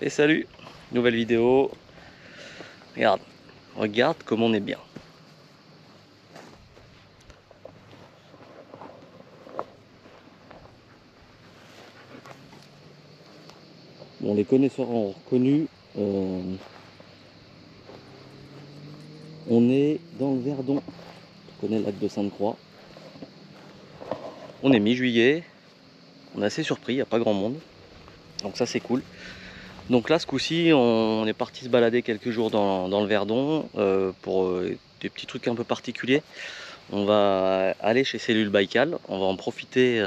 Et salut, nouvelle vidéo. Regarde comme on est bien. Bon, les connaisseurs ont reconnu, on est dans le Verdon. On connaît le lac de Sainte-Croix. On est mi-juillet. On est assez surpris, il n'y a pas grand monde. Donc ça c'est cool. Donc là ce coup-ci on est parti se balader quelques jours dans le Verdon pour des petits trucs un peu particuliers. On va aller chez Cellule Baïkal, on va en profiter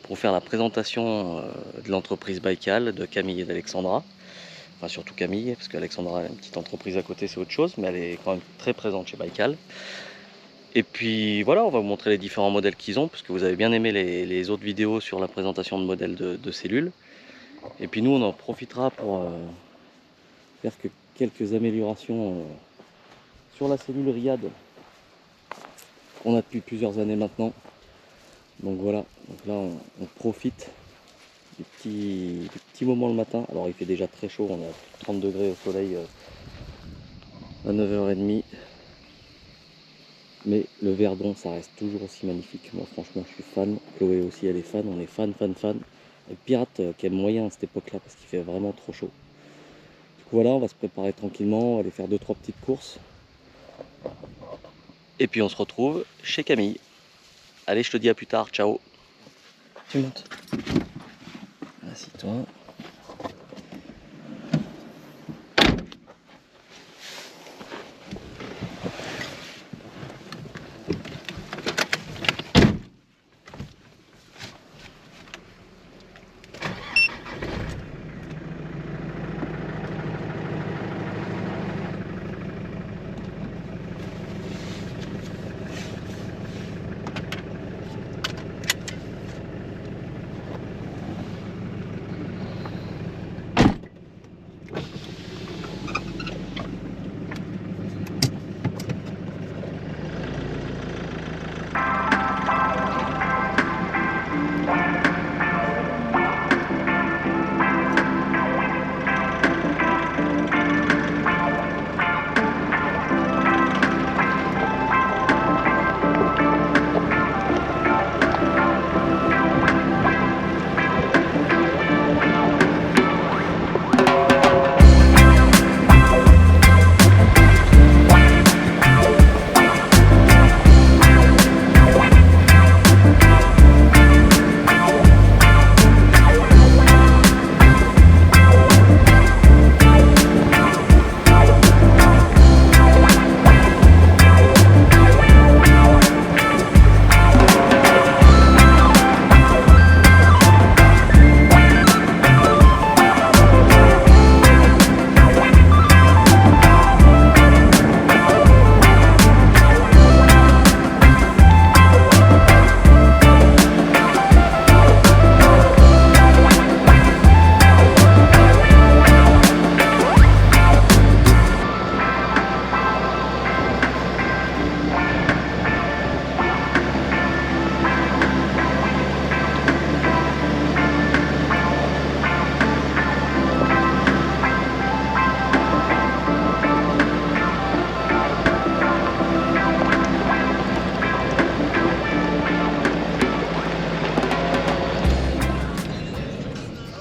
pour faire la présentation de l'entreprise Baïkal, de Camille et d'Alexandra. Enfin surtout Camille, parce qu'Alexandra a une petite entreprise à côté, c'est autre chose, mais elle est quand même très présente chez Baïkal. Et puis voilà, on va vous montrer les différents modèles qu'ils ont, parce que vous avez bien aimé les autres vidéos sur la présentation de modèles de cellules. Et puis nous on en profitera pour faire quelques améliorations sur la cellule Riyad qu'on a depuis plusieurs années maintenant. Donc voilà, donc là on profite du petit moment le matin. Alors il fait déjà très chaud, on est à 30 degrés au soleil à 9h30. Mais le Verdon ça reste toujours aussi magnifique. Moi franchement je suis fan, Chloé aussi elle est fan, on est fan. Et Pirate qui aime moyen à cette époque là parce qu'il fait vraiment trop chaud. Du coup voilà, on va se préparer tranquillement, on va aller faire 2-3 petites courses. Et puis on se retrouve chez Camille. Allez, je te dis à plus tard, ciao. Tu montes. Assis-toi.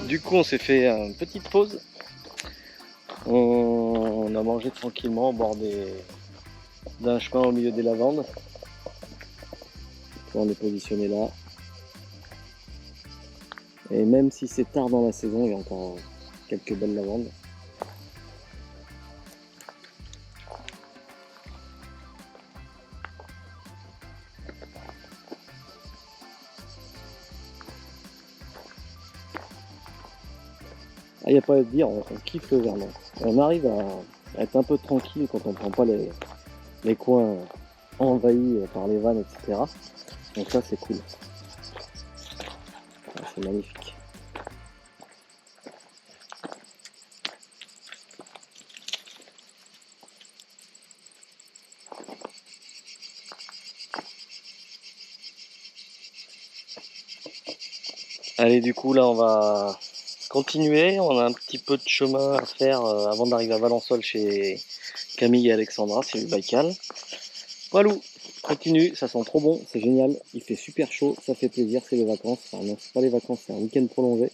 Du coup on s'est fait une petite pause. On a mangé tranquillement au bord d'un chemin au milieu des lavandes. On est positionné là. Et même si c'est tard dans la saison, il y a encore quelques belles lavandes. Il n'y a pas à dire, on kiffe le Verdon. On arrive à être un peu tranquille quand on ne prend pas les coins envahis par les vannes, etc. Donc ça c'est cool. C'est magnifique. Allez, du coup là on va continuer. On a un petit peu de chemin à faire avant d'arriver à Valençol chez Camille et Alexandra, c'est le Baïkal. Walou, continue, ça sent trop bon, c'est génial. Il fait super chaud, ça fait plaisir, c'est les vacances. Enfin non, c'est pas les vacances, c'est un week-end prolongé.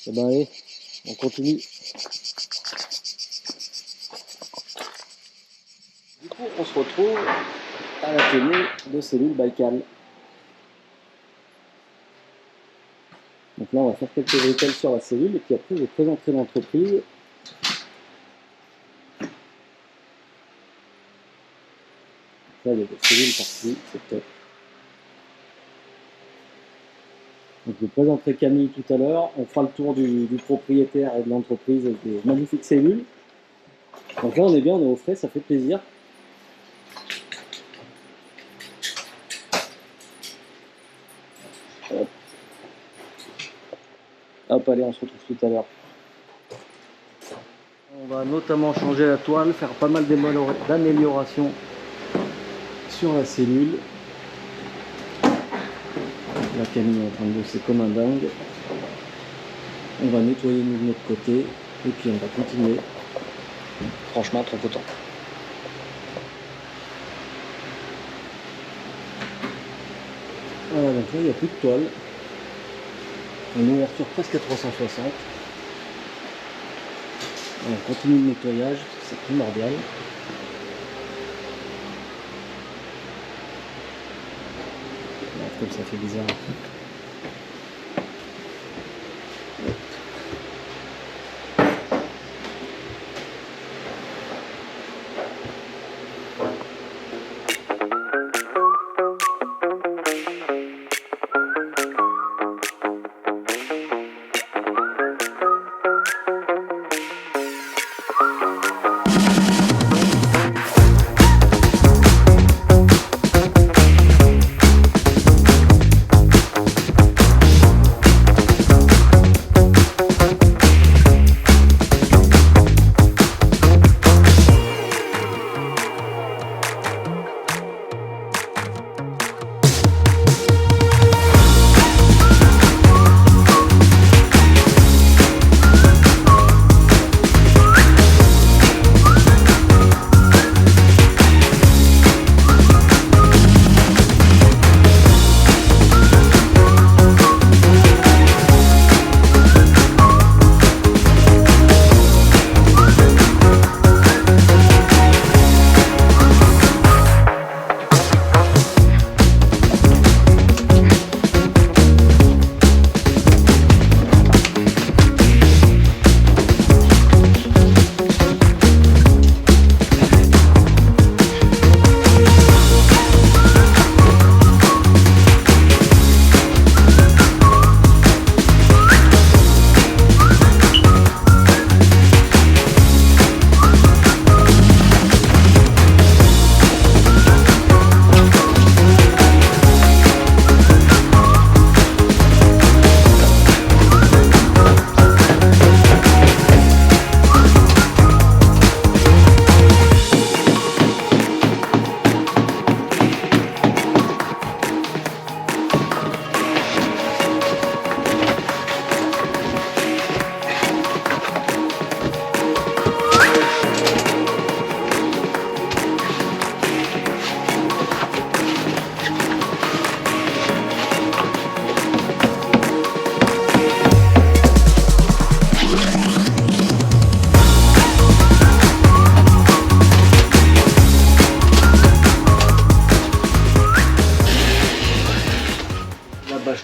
Et ben allez, on continue. Du coup, on se retrouve à l'atelier de cellule Baïkal. Donc là, on va faire quelques bricoles sur la cellule et puis après, je vous présenterai l'entreprise. Là, il y a des cellules partout, c'est top. Donc, je vous présenterai Camille tout à l'heure. On fera le tour du propriétaire et de l'entreprise avec des magnifiques cellules. Donc là, on est bien, on est au frais, ça fait plaisir. Hop. Hop, allez, on se retrouve tout à l'heure. On va notamment changer la toile, faire pas mal d'améliorations sur la cellule. La Camille est en train de bosser comme un dingue. On va nettoyer nous de notre côté et puis on va continuer. Franchement, trop content. Voilà, donc là il n'y a plus de toile. Une ouverture presque à 360. On continue le nettoyage, c'est primordial. Comme ça fait bizarre.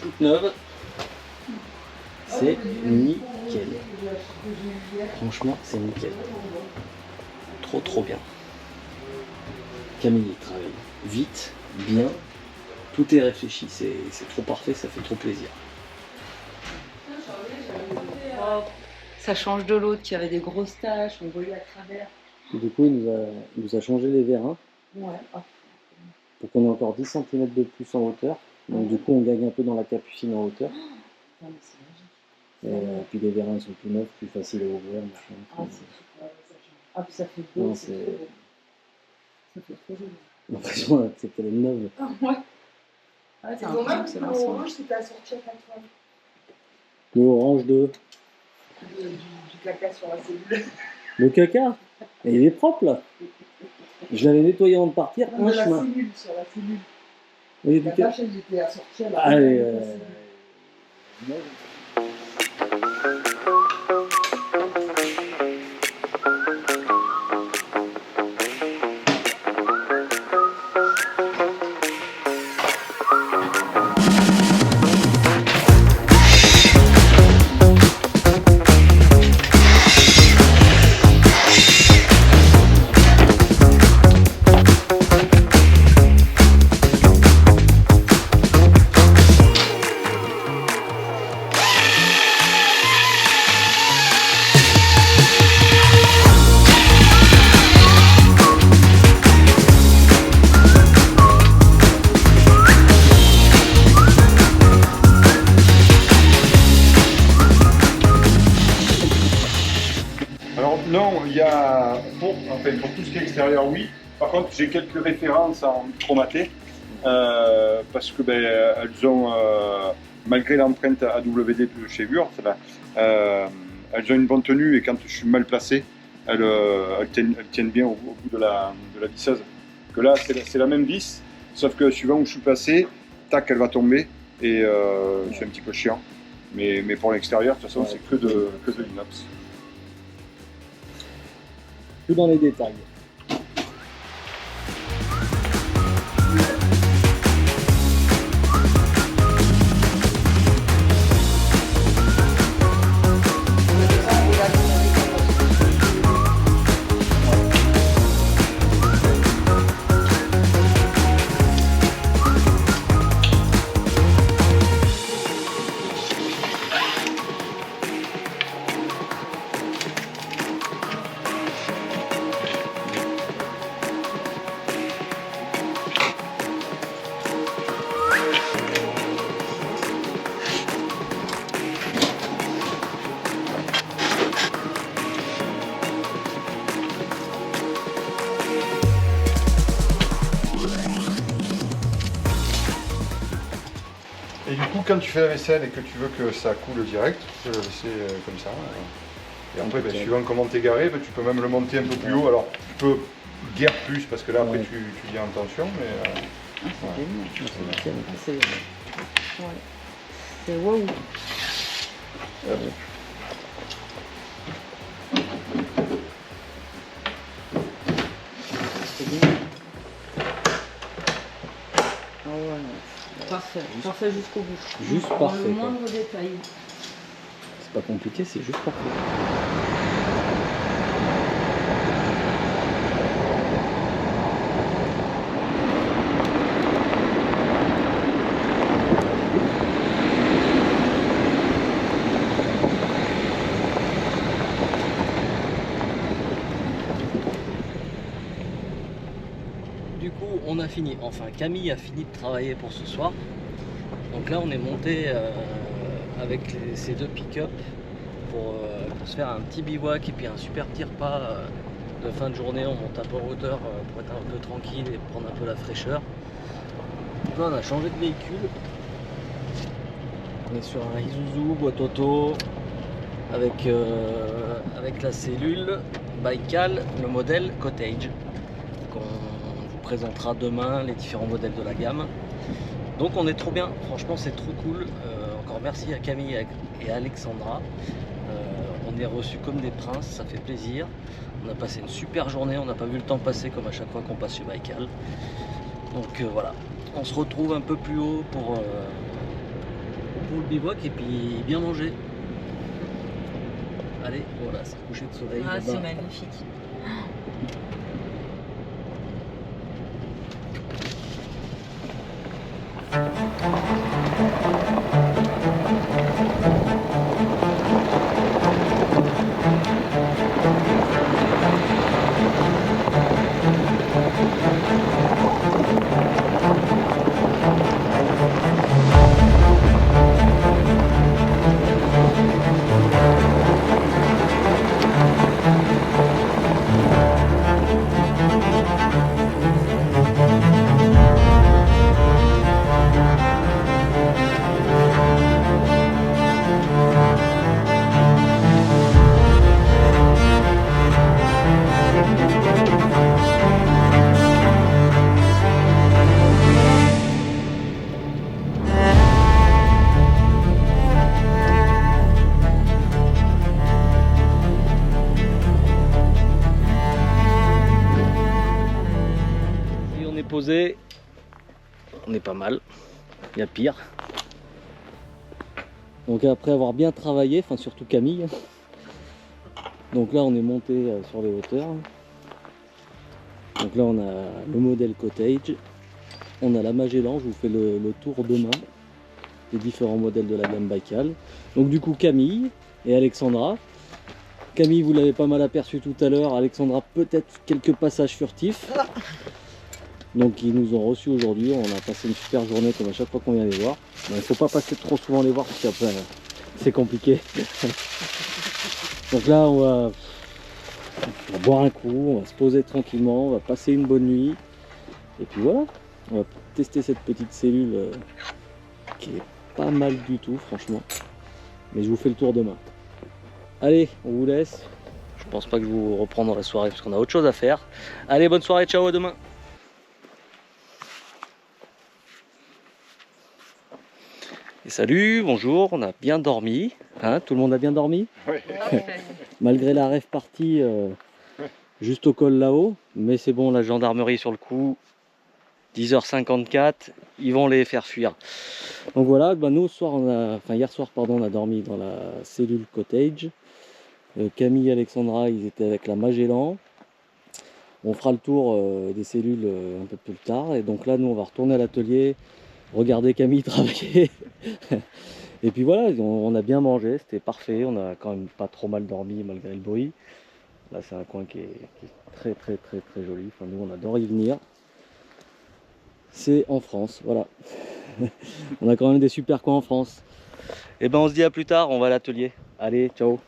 Toute neuve, c'est nickel. Franchement, c'est nickel. Trop bien. Camille travaille vite, bien, tout est réfléchi, c'est trop parfait, ça fait trop plaisir. Ça change de l'autre qui avait des grosses taches, on voyait à travers. Et du coup, il nous a changé les vérins. Ouais. Pour qu'on ait encore 10 cm de plus en hauteur. Donc du coup, on gagne un peu dans la capucine en hauteur. Et puis les vérins sont plus neufs, plus faciles à ouvrir. Puis ça fait beau. Non, ça fait trop joli. L'impression c'est qu'elle est neuve. Ah ouais. Ouais, C'est dommage que le rouge c'était assorti à ta toile. Le orange de... Du caca sur la cellule. Le caca. Et il est propre là. Je l'avais nettoyé avant de partir. Non, Un de la chemin. cellule, sur la cellule. Oui, La du vache, elle était assortie à la Allez, de la cellule. Alors non, il y a pour tout ce qui est extérieur, oui. Par contre, j'ai quelques références en chromaté parce que elles ont, malgré l'empreinte AWD de chez Wurth, elles ont une bonne tenue et quand je suis mal placé, elles tiennent bien au bout de la visseuse. Que là, c'est la même vis, sauf que suivant où je suis placé, tac, elle va tomber et c'est un petit peu chiant. Mais pour l'extérieur, de toute façon, c'est que de l'inox. tout dans les détails. Et du coup, quand tu fais la vaisselle et que tu veux que ça coule direct, tu fais la vaisselle comme ça. Et après, suivant comment t'es garé, tu peux même le monter un peu plus haut. Alors, tu peux guère plus parce que là, après, tu viens en tension. Mais, C'est waouh. C'est bien. Ah ouais, parfait. Parfait jusqu'au bout. Juste Dans parfait, le quoi. moindre détail. C'est pas compliqué, c'est juste parfait. Du coup, on a fini, enfin Camille a fini de travailler pour ce soir. Donc là, on est monté avec ces deux pick-up pour se faire un petit bivouac et puis un super petit repas de fin de journée. On monte un peu en hauteur pour être un peu tranquille et prendre un peu la fraîcheur. Donc là, on a changé de véhicule. On est sur un Isuzu boîte auto avec la cellule Baikal, le modèle Cottage, qu'on vous présentera demain, les différents modèles de la gamme. Donc on est trop bien, franchement c'est trop cool. Encore merci à Camille et à Alexandra. On est reçus comme des princes, ça fait plaisir. On a passé une super journée, on n'a pas vu le temps passer comme à chaque fois qu'on passe chez Baikal. Donc voilà, on se retrouve un peu plus haut pour le bivouac et puis bien manger. Allez, voilà, c'est coucher de soleil. Ah, là-bas. c'est magnifique. posé. On est pas mal. Il y a pire. Donc après avoir bien travaillé, enfin surtout Camille. Donc là on est monté sur les hauteurs. Donc là on a le modèle Cottage. On a la Magellan, je vous fais le tour demain des différents modèles de la gamme Baikal. Donc du coup Camille et Alexandra. Camille, vous l'avez pas mal aperçu tout à l'heure. Alexandra, peut-être quelques passages furtifs. Donc ils nous ont reçus aujourd'hui. On a passé une super journée comme à chaque fois qu'on vient les voir. Il ne faut pas passer trop souvent les voir parce qu'après c'est compliqué. Donc là on va boire un coup, on va se poser tranquillement, on va passer une bonne nuit. Et puis voilà, on va tester cette petite cellule qui est pas mal du tout franchement. Mais je vous fais le tour demain. Allez, on vous laisse. Je pense pas que je vous reprends dans la soirée parce qu'on a autre chose à faire. Allez, bonne soirée, ciao, à demain. Et salut, bonjour, on a bien dormi. Hein, tout le monde a bien dormi? Oui. Malgré la rêve partie juste au col là-haut. Mais c'est bon, la gendarmerie sur le coup. 10h54, ils vont les faire fuir. Donc voilà, bah nous hier soir pardon, on a dormi dans la cellule Cottage. Camille et Alexandra, ils étaient avec la Magellan. On fera le tour des cellules un peu plus tard. Et donc là, nous, on va retourner à l'atelier, regarder Camille travailler. Et puis voilà, on a bien mangé, c'était parfait. On a quand même pas trop mal dormi malgré le bruit. Là, c'est un coin qui est très très très très joli. Enfin, nous, on adore y venir. C'est en France, voilà. On a quand même des super coins en France. Et ben on se dit à plus tard, on va à l'atelier. Allez, ciao.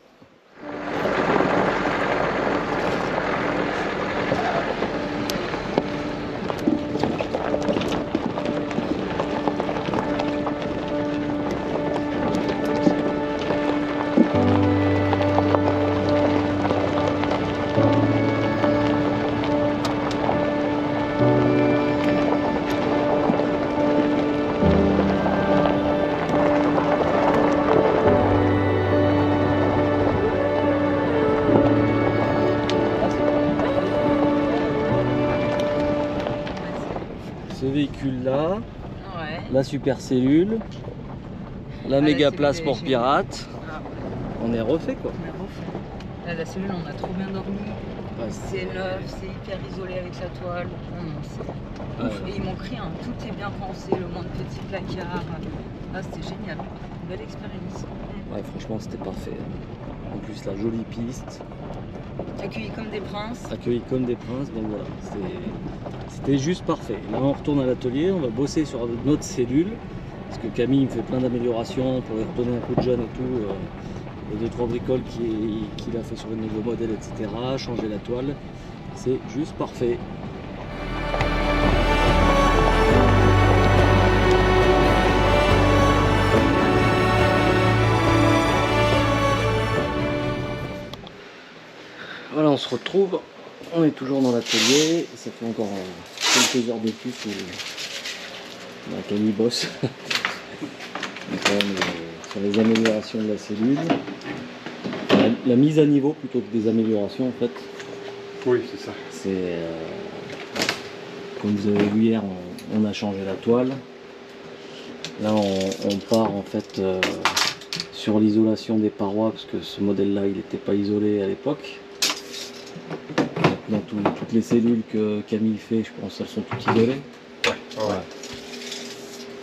Ce véhicule là, Ouais. la super cellule, la méga place pour pirates. Ah, On est refait quoi. on est refait. Là, la cellule, on a trop bien dormi. Ouais, C'est neuf, c'est hyper isolé avec sa toile. Non, non, c'est ouf. Et ils m'ont crié, hein, tout est bien pensé, le moins de petits placards. Ah, c'était génial. Belle expérience. ouais, franchement c'était parfait. En plus la jolie piste, Accueillis comme des princes. accueillis comme des princes, donc voilà, c'était juste parfait. Là on retourne à l'atelier, on va bosser sur notre cellule, parce que Camille me fait plein d'améliorations pour lui redonner un coup de jeune et tout. Les 2-3 bricoles qu'il a fait sur le nouveau modèle, etc. Changer la toile, c'est juste parfait. Voilà, on se retrouve, on est toujours dans l'atelier, ça fait encore quelques heures de plus où Camille bosse. Donc là, on est sur les améliorations de la cellule, la mise à niveau plutôt que des améliorations en fait. Oui, c'est ça. C'est comme vous avez vu hier, on a changé la toile. Là on part en fait sur l'isolation des parois parce que ce modèle là il n'était pas isolé à l'époque. Dans toutes les cellules que Camille fait, je pense qu'elles sont toutes isolées. Ouais.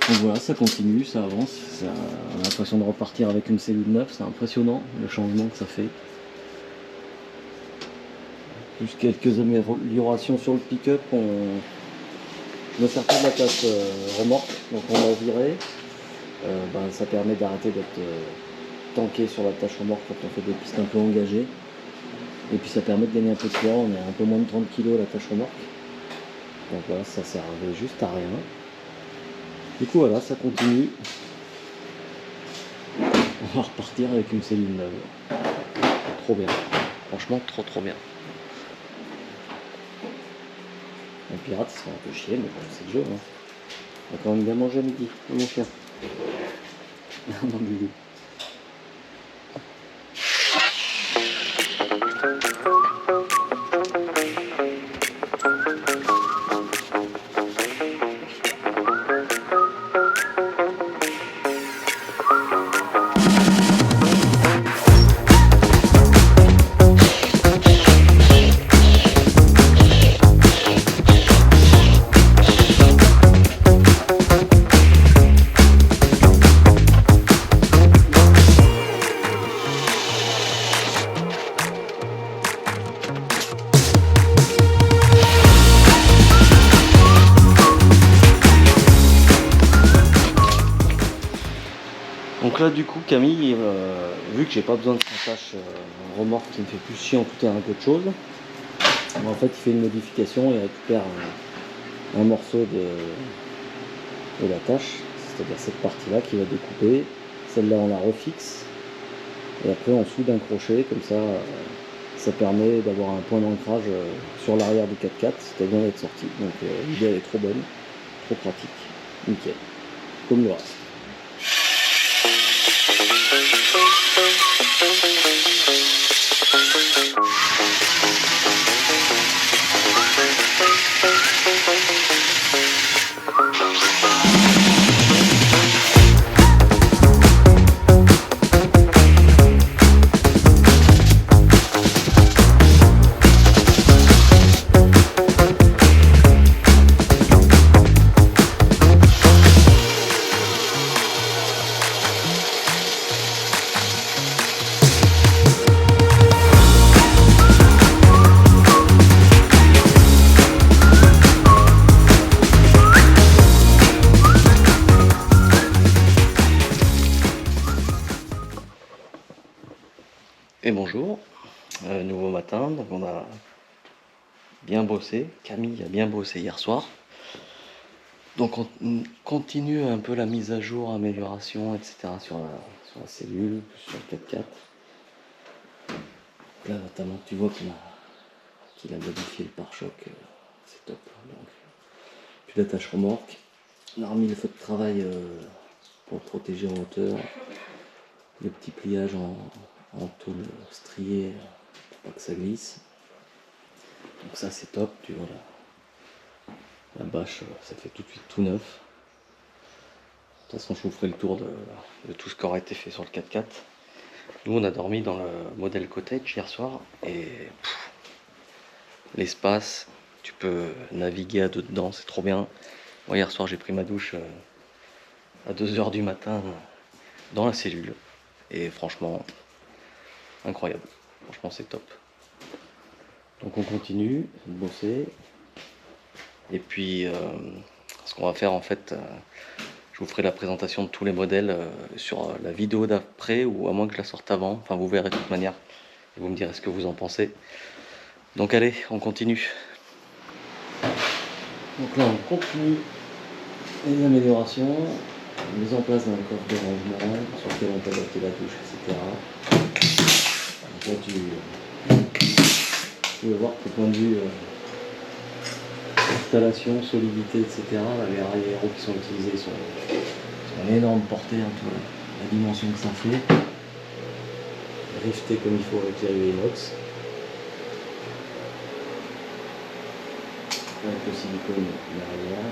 Donc voilà, ça continue, ça avance. On a l'impression de repartir avec une cellule neuve, c'est impressionnant le changement que ça fait. Plus quelques améliorations sur le pick-up, on ne sert pas de la tâche remorque, donc on l'a viré. Ça permet d'arrêter d'être tanké sur la tâche remorque quand on fait des pistes un peu engagées. Et puis ça permet de gagner un peu de poids, on est à un peu moins de 30 kg la tâche remorque. Donc voilà, ça servait juste à rien. Du coup voilà, ça continue. On va repartir avec une cellule neuve. Trop bien. Franchement, trop bien. Un pirate, ça fait un peu chier, mais bon, c'est le jeu. Hein. On a quand même bien mangé à midi, mon chien. Non, Lulu. Donc là du coup Camille, vu que j'ai pas besoin de tâche remorque qui me fait plus chier en tout terrain qu'autre chose, en fait il fait une modification et récupère un morceau de la tâche, c'est-à-dire cette partie-là qui va découper. Celle-là on la refixe et après on soude un crochet, comme ça ça permet d'avoir un point d'ancrage sur l'arrière du 4x4, c'était bien d'être sorti. Donc l'idée elle est trop bonne, trop pratique, nickel, comme le reste. Et bonjour, nouveau matin, donc on a bien bossé, Camille a bien bossé hier soir. Donc on continue un peu la mise à jour, amélioration, etc. sur la cellule, sur le 4x4. Là notamment tu vois qu'il a modifié le pare-choc, c'est top. Donc, puis l'attache remorque, on a remis le feu de travail pour le protéger en hauteur, le petit pliage en tôle striée pour pas que ça glisse. Donc ça c'est top, tu vois la bâche, ça fait tout de suite tout neuf. De toute façon je vous ferai le tour de tout ce qui aura été fait sur le 4x4. Nous on a dormi dans le modèle cottage hier soir et l'espace, tu peux naviguer à deux dedans, c'est trop bien. Moi hier soir j'ai pris ma douche à 2h du matin dans la cellule et franchement incroyable, franchement c'est top. Donc on continue de bosser et puis ce qu'on va faire en fait, je vous ferai la présentation de tous les modèles sur la vidéo d'après ou à moins que je la sorte avant, enfin vous verrez de toute manière et vous me direz ce que vous en pensez. Donc allez, on continue. Donc là on continue les améliorations, mise en place d'un coffre de rangement sur lequel on peut adapter la douche, etc. Donc là tu veux voir que point de vue installation, solidité, etc. Les rails aéros qui sont utilisés sont une énorme portée, hein, tu vois, la dimension que ça fait. Rifté comme il faut avec les rayons inox. Avec le silicone derrière.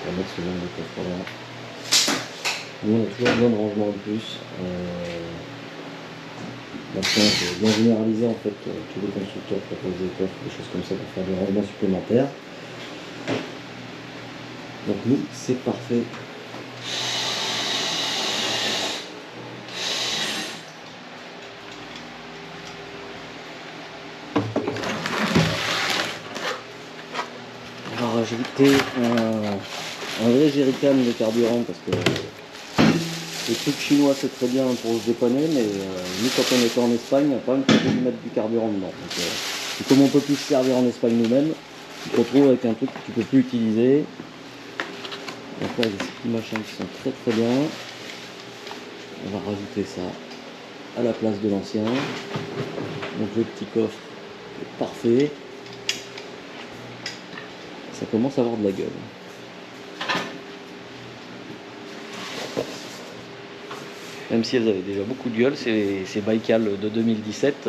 On va mettre ce genre de coffre là. Nous on a toujours besoin de rangement en plus. Maintenant c'est bien généralisé en fait, tous les constructeurs proposent des coffres, des choses comme ça pour faire des rangements supplémentaires. Donc nous c'est parfait. On va rajouter un vrai jerrycan de carburant parce que les trucs chinois c'est très bien pour se dépanner, mais nous quand on était en Espagne, on a quand même prévu de mettre du carburant dedans. Donc, et comme on peut plus se servir en Espagne nous-mêmes, tu te retrouves avec un truc que tu peux plus utiliser. Donc là il y a ces petits machins qui sont très très bien. On va rajouter ça à la place de l'ancien. Donc le petit coffre est parfait. Ça commence à avoir de la gueule. Même si elles avaient déjà beaucoup de gueule, ces Baïkal de 2017.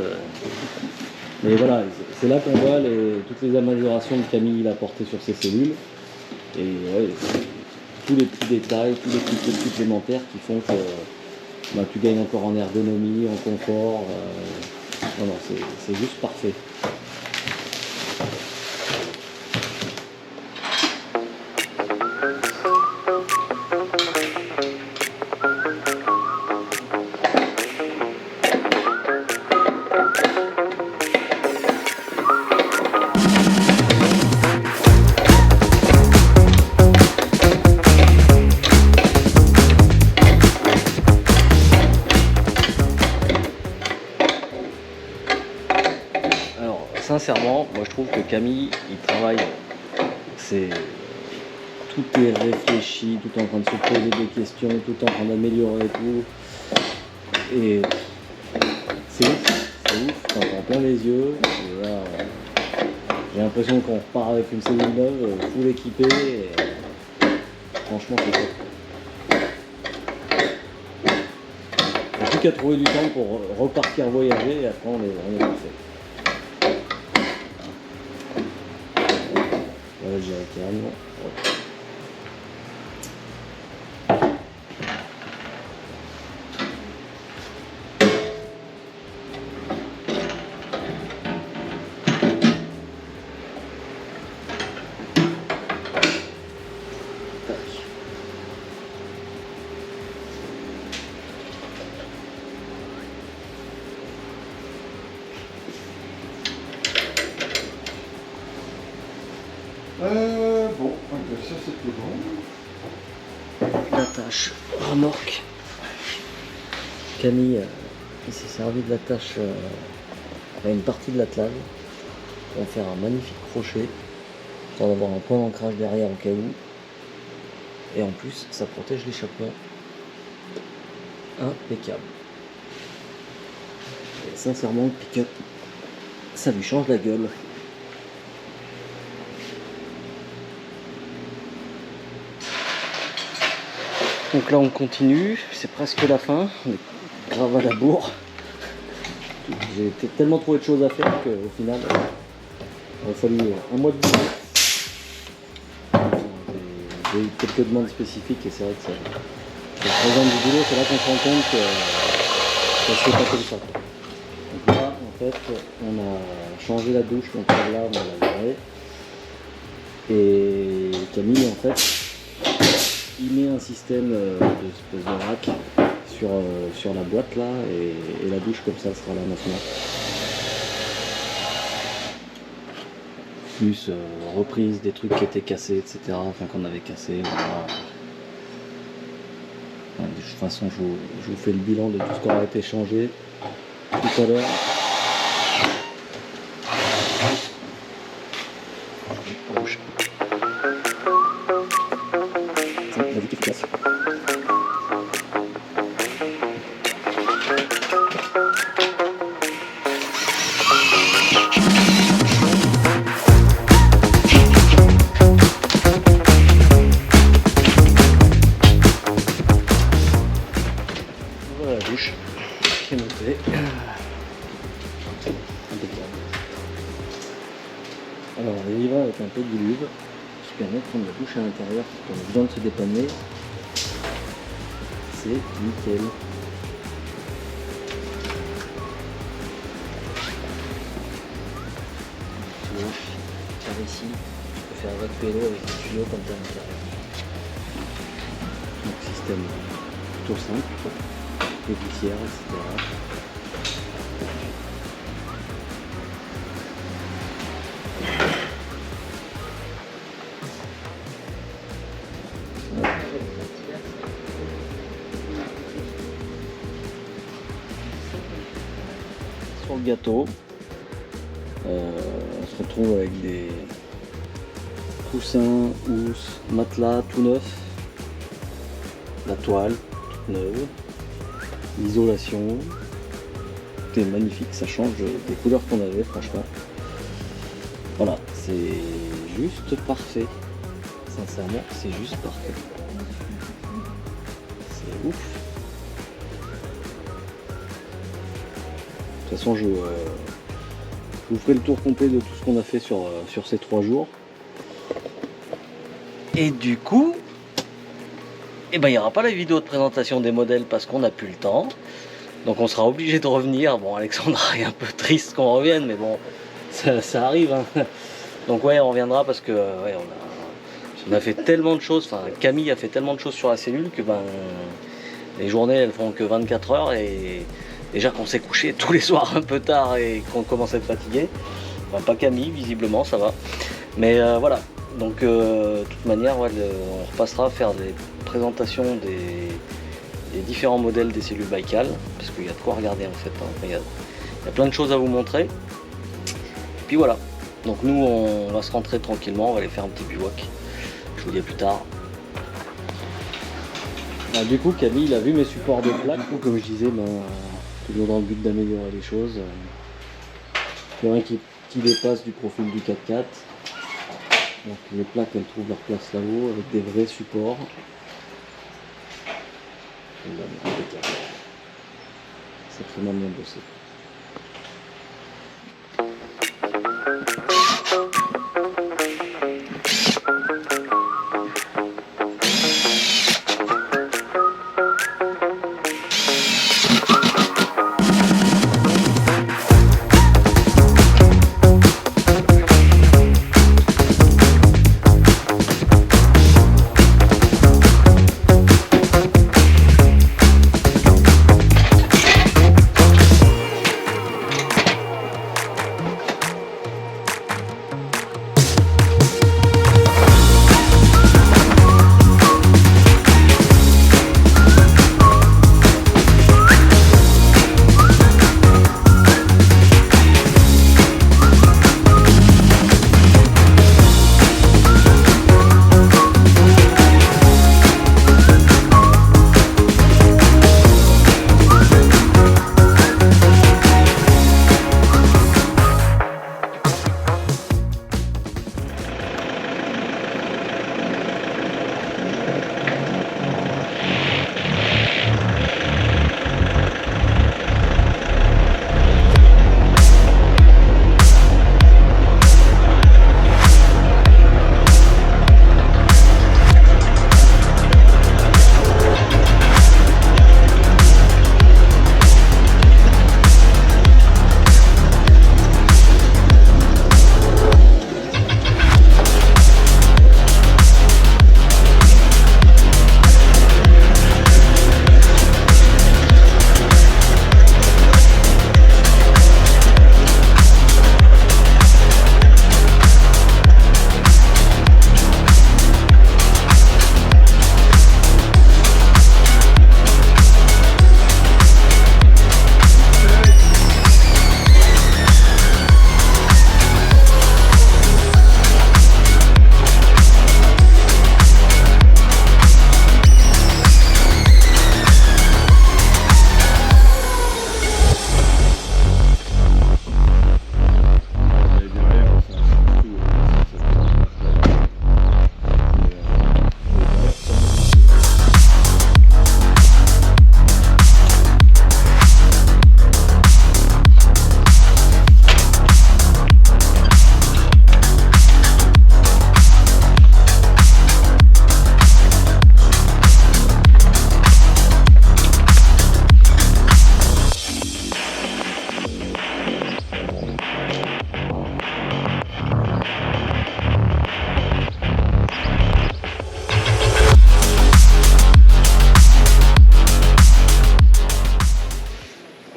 Mais voilà, c'est là qu'on voit toutes les améliorations que Camille a apportées sur ses cellules. Et ouais, tous les petits détails, tous les petits trucs supplémentaires qui font que tu gagnes encore en ergonomie, en confort. Non, c'est juste parfait. Sincèrement, moi je trouve que Camille, il travaille, tout est réfléchi, tout en train de se poser des questions, tout en train d'améliorer tout. Et c'est ouf, t'en prends plein les yeux. Et là, j'ai l'impression qu'on repart avec une cellule neuve, full équipée. Et franchement, c'est top. Il n'y a plus qu'à trouver du temps pour repartir voyager et après on est parfait. Voilà, je dirais carrément. Bon, ça c'était bon. L'attache remorque. Camille il s'est servi de l'attache à une partie de l'attelage pour faire un magnifique crochet, pour avoir un point d'ancrage derrière au cas où. Et en plus, ça protège l'échappement. Impeccable. Et sincèrement, le pick-up, ça lui change la gueule. Donc là on continue, c'est presque la fin, on est grave à la bourre. J'ai tellement trouvé de choses à faire qu'au final, il a fallu un mois de boulot. J'ai eu quelques demandes spécifiques et c'est vrai que ça représente du boulot, c'est là qu'on se rend compte que ça se fait pas comme ça. Donc là, en fait, on a changé la douche, donc là, on l'a viré. Et Camille, en fait, il met un système d'espèce de rack sur la boîte là, et la douche comme ça sera là maintenant. Plus reprise des trucs qui étaient cassés, etc. Enfin qu'on avait cassés. Voilà. De toute façon, je vous fais le bilan de tout ce qui aura été changé tout à l'heure. Bouge. Ça, la vie qui est efficace. Voilà la douche qui est montée. Impeccable. Alors on y va avec un peu de diluve qui permet de prendre la douche à l'intérieur quand on a besoin de se dépanner. C'est nickel. Tu vois, par ici, tu peux faire évacuer l'eau avec un tuyau comme ça à l'intérieur. Donc système plutôt simple, les glissières, etc. Sur le gâteau, on se retrouve avec des coussins, housses, matelas tout neufs, la toile toute neuve, l'isolation, tout est magnifique, ça change des couleurs qu'on avait franchement. Voilà, c'est juste parfait, sincèrement c'est juste parfait. C'est ouf. toute façon, je vous ferai le tour complet de tout ce qu'on a fait sur ces 3 jours. Et du coup, il n'y aura pas la vidéo de présentation des modèles parce qu'on n'a plus le temps. Donc on sera obligé de revenir. Bon, Alexandra est un peu triste qu'on revienne, mais bon, ça arrive. Hein. Donc ouais, on reviendra parce que ouais, on a fait tellement de choses. Enfin, Camille a fait tellement de choses sur la cellule que les journées elles font que 24 heures et déjà qu'on s'est couché tous les soirs un peu tard et qu'on commence à être fatigué. Enfin, pas Camille, visiblement, ça va. Mais voilà. Donc de toute manière, ouais, on repassera à faire des présentations des différents modèles des cellules Baikal, parce qu'il y a de quoi regarder en fait, hein. Il y a plein de choses à vous montrer. Et puis voilà, donc nous on va se rentrer tranquillement, on va aller faire un petit bivouac. Je vous dis à plus tard. Du coup, Camille il a vu mes supports de plaques, comme je disais, toujours dans le but d'améliorer les choses. Il y en a qui dépasse du profil du 4x4. Donc les plaques elles trouvent leur place là-haut avec des vrais supports. Sacrément bien bossé.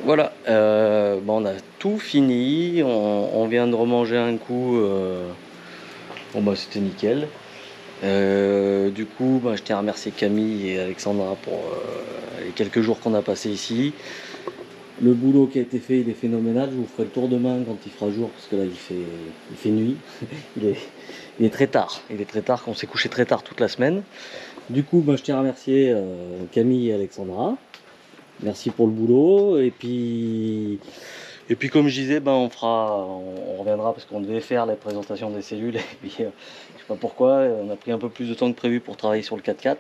Voilà, on a tout fini, on vient de remanger un coup, c'était nickel. Du coup, je tiens à remercier Camille et Alexandra pour les quelques jours qu'on a passé ici. Le boulot qui a été fait, il est phénoménal. Je vous ferai le tour demain quand il fera jour, parce que là il fait nuit. il est très tard. Il est très tard, on s'est couché très tard toute la semaine. Du coup, je tiens à remercier Camille et Alexandra. Merci pour le boulot. Et puis comme je disais, on reviendra parce qu'on devait faire la présentation des cellules. Et puis, je sais pas pourquoi, on a pris un peu plus de temps que prévu pour travailler sur le 4x4.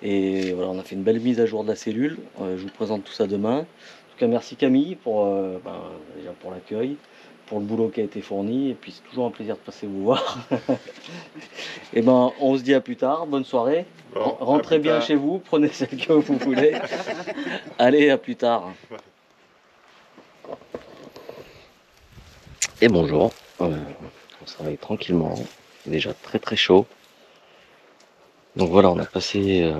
Et voilà, on a fait une belle mise à jour de la cellule. Je vous présente tout ça demain. tout cas, merci Camille pour, déjà pour l'accueil, pour le boulot qui a été fourni, et puis c'est toujours un plaisir de passer vous voir. Et ben, on se dit à plus tard, bonne soirée. Bon, Rentrez à plus bien tard. chez vous, prenez celle que vous voulez. Allez, à plus tard. Et bonjour, on se réveille tranquillement, il est déjà très très chaud. Donc voilà, on a passé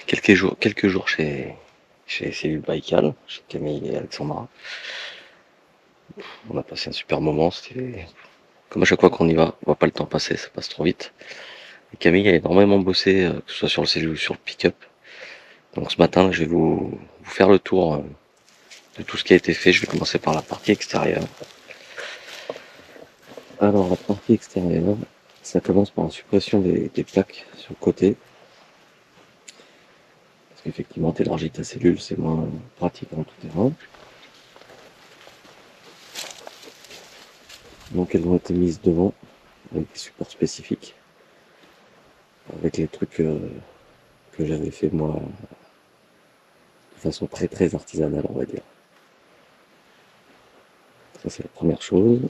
quelques jours chez Cellule Baïkal, chez Camille et Alexandra. On a passé un super moment, c'était comme à chaque fois qu'on y va, on voit pas le temps passer, ça passe trop vite. Et Camille a énormément bossé, que ce soit sur le cellule ou sur le pick-up. Donc ce matin, je vais vous faire le tour de tout ce qui a été fait. Je vais commencer par la partie extérieure. Alors la partie extérieure, ça commence par la suppression des plaques sur le côté. Parce qu'effectivement, t'élargis ta cellule, c'est moins pratique en tout terrain. Donc elles ont été mises devant, avec des supports spécifiques. Avec les trucs que j'avais fait moi, de façon très très artisanale, on va dire. Ça c'est la première chose.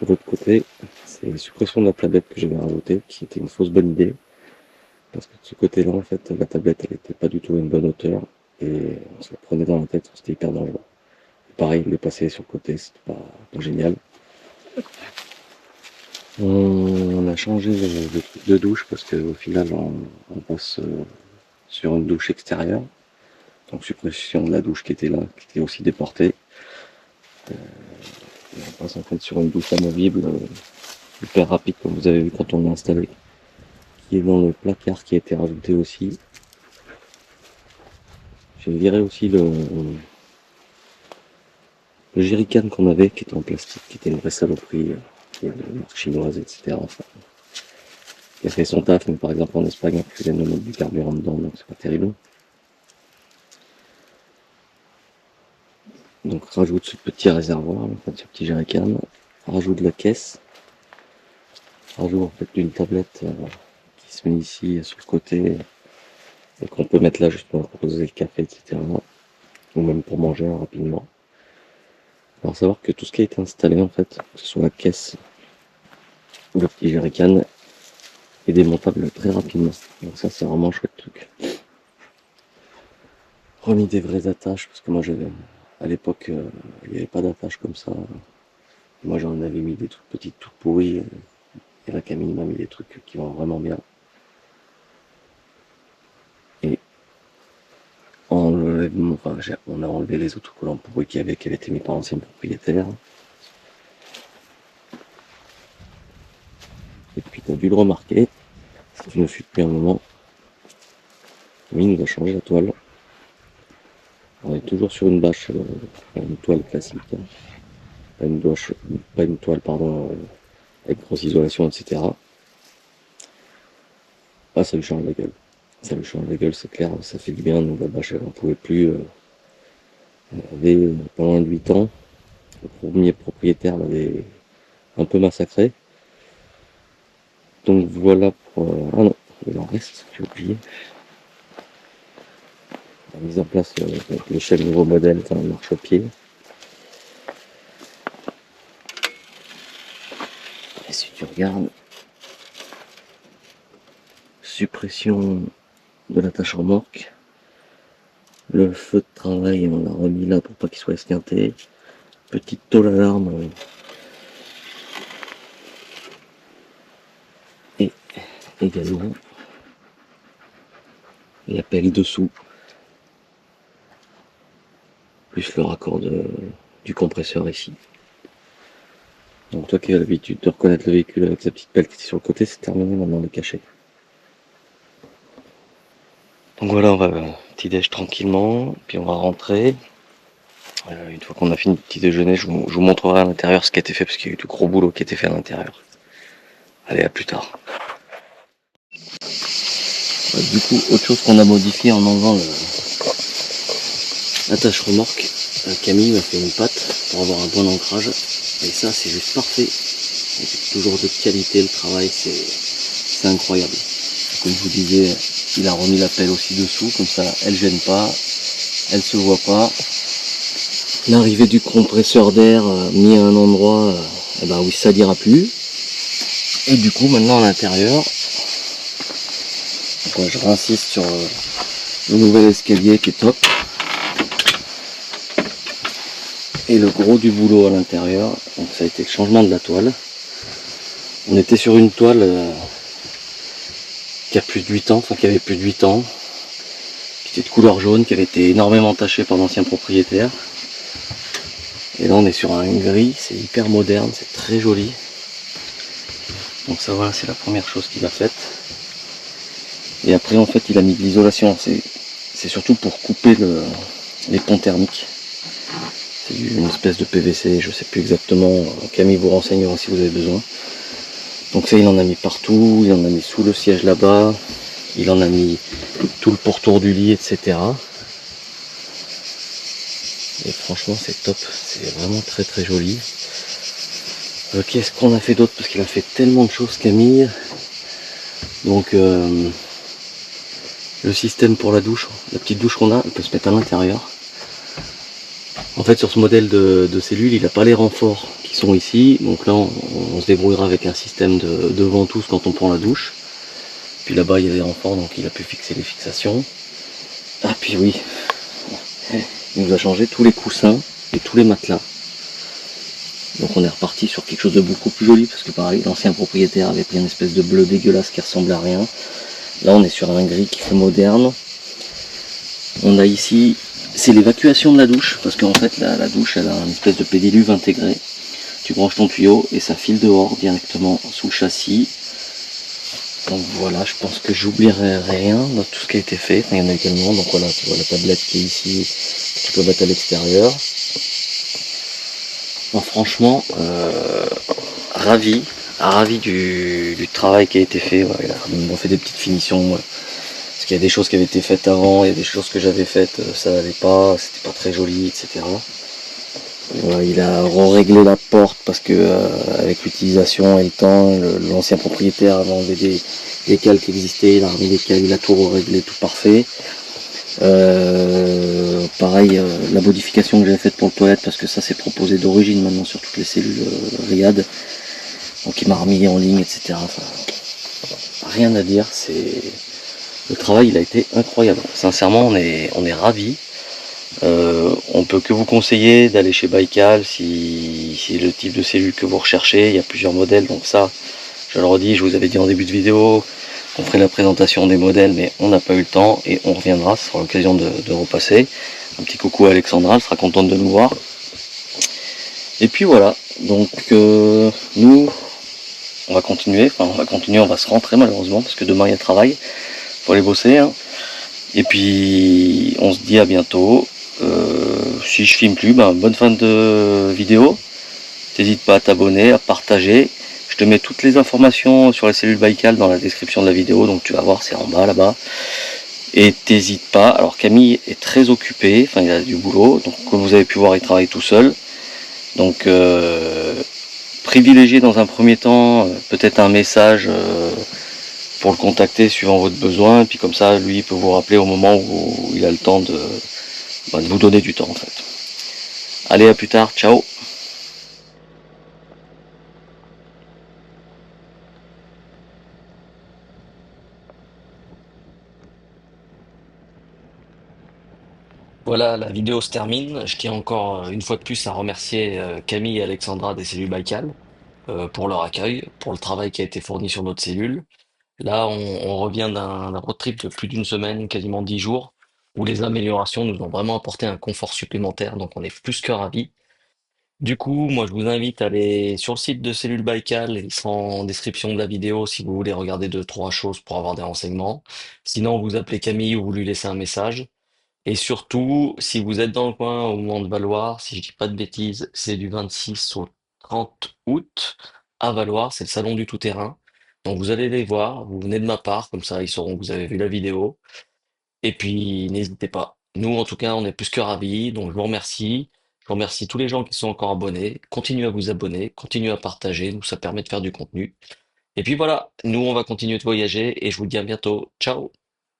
De l'autre côté, c'est la suppression de la tablette que j'avais rajoutée, qui était une fausse bonne idée. Parce que de ce côté-là, en fait, la tablette, elle était pas du tout à une bonne hauteur, et on se la prenait dans la tête, c'était hyper dangereux. Et pareil, les passer sur le côté, c'était pas génial. On a changé de truc de douche, parce qu'au final, on passe sur une douche extérieure. Donc suppression de la douche qui était là, qui était aussi déportée. Et on passe en fait sur une douche amovible, hyper rapide, comme vous avez vu quand on l'a installé, qui est dans le placard qui a été rajouté aussi. J'ai viré aussi le jerrycan qu'on avait, qui était en plastique, qui était une vraie saloperie, qui est de marque chinoise, etc. Enfin, qui a fait son taf, mais par exemple en Espagne, on faisait mettre du carburant dedans, donc c'est pas terrible. Donc rajoute ce petit réservoir, en fait, ce petit jerrycan, rajoute la caisse, rajoute en fait une tablette qui se met ici sur le côté, et qu'on peut mettre là justement pour poser le café, etc. Ou même pour manger rapidement. Alors savoir que tout ce qui a été installé en fait, que ce soit la caisse ou le petit jerrycan, est démontable très rapidement. Donc ça c'est vraiment un chouette truc. Remis des vraies attaches, parce que moi j'avais à l'époque il n'y avait pas d'attache comme ça. Moi j'en avais mis des toutes petites toutes pourries, et la Camille m'a mis des trucs qui vont vraiment bien. Et on a enlevé les autocollants pourris qui avaient été mis par l'ancien propriétaire. Et puis tu as dû le remarquer, si tu nous suis depuis un moment, il nous a changé la toile. On est toujours sur une bâche, une toile classique, hein. Pas une toile, pardon, avec grosse isolation, etc. Ah, ça lui change la gueule. Ça lui change la gueule, c'est clair, ça fait du bien. Nous, la bâche, elle n'en pouvait plus. Elle avait, pendant 8 ans, le premier propriétaire l'avait un peu massacré. Donc voilà pour... ah non, il en reste, j'ai oublié. La mise en place de l'échelle nouveau modèle, enfin, marche-pied. Et si tu regardes, suppression de l'attache remorque, le feu de travail on l'a remis là pour pas qu'il soit esquinté, petite tôle alarme et également la pelle dessous, plus le raccord du compresseur ici. Donc toi qui as l'habitude de reconnaître le véhicule avec sa petite pelle qui était sur le côté, c'est terminé, maintenant le cacher. Donc voilà, on va petit déj tranquillement, puis on va rentrer. Une fois qu'on a fini le petit déjeuner, je vous montrerai à l'intérieur ce qui a été fait, parce qu'il y a eu du gros boulot qui a été fait à l'intérieur. Allez, à plus tard. Du coup, autre chose qu'on a modifié en enlevant l'attache remorque, Camille m'a fait une patte pour avoir un bon ancrage. Et ça, c'est juste parfait. C'est toujours de qualité, le travail, c'est incroyable. Comme je vous disais, il a remis la pelle aussi dessous, comme ça, elle gêne pas, elle se voit pas. L'arrivée du compresseur d'air mis à un endroit eh ben, où il salira plus. Et du coup, maintenant à l'intérieur, je réinsiste sur le nouvel escalier qui est top. Et le gros du boulot à l'intérieur, donc ça a été le changement de la toile. On était sur une toile qui a plus de 8 ans, enfin qui avait plus de 8 ans, qui était de couleur jaune, qui avait été énormément tachée par l'ancien propriétaire. Et là on est sur un gris, c'est hyper moderne, c'est très joli. Donc ça voilà, c'est la première chose qu'il a faite. Et après en fait il a mis de l'isolation, c'est surtout pour couper les ponts thermiques. C'est une espèce de PVC, je sais plus exactement, Camille vous renseignera si vous avez besoin. Donc ça il en a mis partout, il en a mis sous le siège là-bas, il en a mis tout le pourtour du lit, etc. Et franchement c'est top, c'est vraiment très très joli. Qu'est-ce qu'on a fait d'autre? Parce qu'il a fait tellement de choses Camille. Donc le système pour la douche, la petite douche qu'on a, elle peut se mettre à l'intérieur. En fait sur ce modèle de cellule, il n'a pas les renforts qui sont ici. Donc là on se débrouillera avec un système de ventouse quand on prend la douche. Puis là-bas il y a des renforts, donc il a pu fixer les fixations. Ah puis oui, il nous a changé tous les coussins et tous les matelas. Donc on est reparti sur quelque chose de beaucoup plus joli, parce que pareil, l'ancien propriétaire avait pris une espèce de bleu dégueulasse qui ressemble à rien. Là on est sur un gris qui fait moderne. On a ici, c'est l'évacuation de la douche, parce qu'en fait la douche elle a une espèce de pédiluve intégré. Tu branches ton tuyau et ça file dehors directement sous le châssis. Donc voilà, je pense que j'oublierai rien dans tout ce qui a été fait. Enfin, il y en a également, donc voilà, tu vois la tablette qui est ici, que tu peux mettre à l'extérieur. Bon, franchement, ravi du travail qui a été fait. Voilà, ils ont fait des petites finitions. Parce qu'il y a des choses qui avaient été faites avant, il y a des choses que j'avais faites, ça n'allait pas, c'était pas très joli, etc. Voilà, il a réglé la porte parce que avec l'utilisation et le temps, l'ancien propriétaire avait enlevé des cales qui existaient, il a remis des cales, il a tout réglé, tout parfait. Pareil, la modification que j'avais faite pour le toilette, parce que ça c'est proposé d'origine maintenant sur toutes les cellules Riyad. Donc il m'a remis en ligne, etc. Enfin, rien à dire, le travail il a été incroyable. Sincèrement on est ravis. On peut que vous conseiller d'aller chez Baikal si c'est le type de cellule que vous recherchez. Il y a plusieurs modèles, donc ça, je le redis, je vous avais dit en début de vidéo qu'on ferait la présentation des modèles, mais on n'a pas eu le temps et on reviendra, ce sera l'occasion de repasser. Un petit coucou à Alexandra, elle sera contente de nous voir. Et puis voilà, donc nous, on va continuer, on va se rentrer malheureusement, parce que demain il y a le travail, faut aller bosser. Hein. Et puis on se dit à bientôt. Si je filme plus, bonne fin de vidéo. N'hésite pas à t'abonner, à partager. Je te mets toutes les informations sur les cellules Baikal dans la description de la vidéo, donc tu vas voir, c'est en bas là-bas. Et t'hésites pas. Alors Camille est très occupé, enfin il a du boulot, donc comme vous avez pu voir, il travaille tout seul. Donc privilégiez dans un premier temps peut-être un message pour le contacter suivant votre besoin, et puis comme ça lui il peut vous rappeler au moment où il a le temps de vous donner du temps en fait. Allez, à plus tard, ciao. Voilà, la vidéo se termine. Je tiens encore une fois de plus à remercier Camille et Alexandra des cellules Baikal pour leur accueil, pour le travail qui a été fourni sur notre cellule. Là, on revient d'un road trip de plus d'une semaine, quasiment 10 jours, où les améliorations nous ont vraiment apporté un confort supplémentaire, donc on est plus que ravis. Du coup, moi je vous invite à aller sur le site de Cellule Baikal, il sera en description de la vidéo si vous voulez regarder deux, trois choses pour avoir des renseignements. Sinon, vous appelez Camille ou vous lui laissez un message. Et surtout, si vous êtes dans le coin au moment de Valoir, si je dis pas de bêtises, c'est du 26 au 30 août à Valoir, c'est le salon du tout-terrain. Donc vous allez les voir, vous venez de ma part, comme ça ils sauront que vous avez vu la vidéo. Et puis n'hésitez pas. Nous en tout cas, on est plus que ravis, donc je vous remercie. Je remercie tous les gens qui sont encore abonnés. Continuez à vous abonner, continuez à partager, nous ça permet de faire du contenu. Et puis voilà, nous on va continuer de voyager et je vous dis à bientôt. Ciao!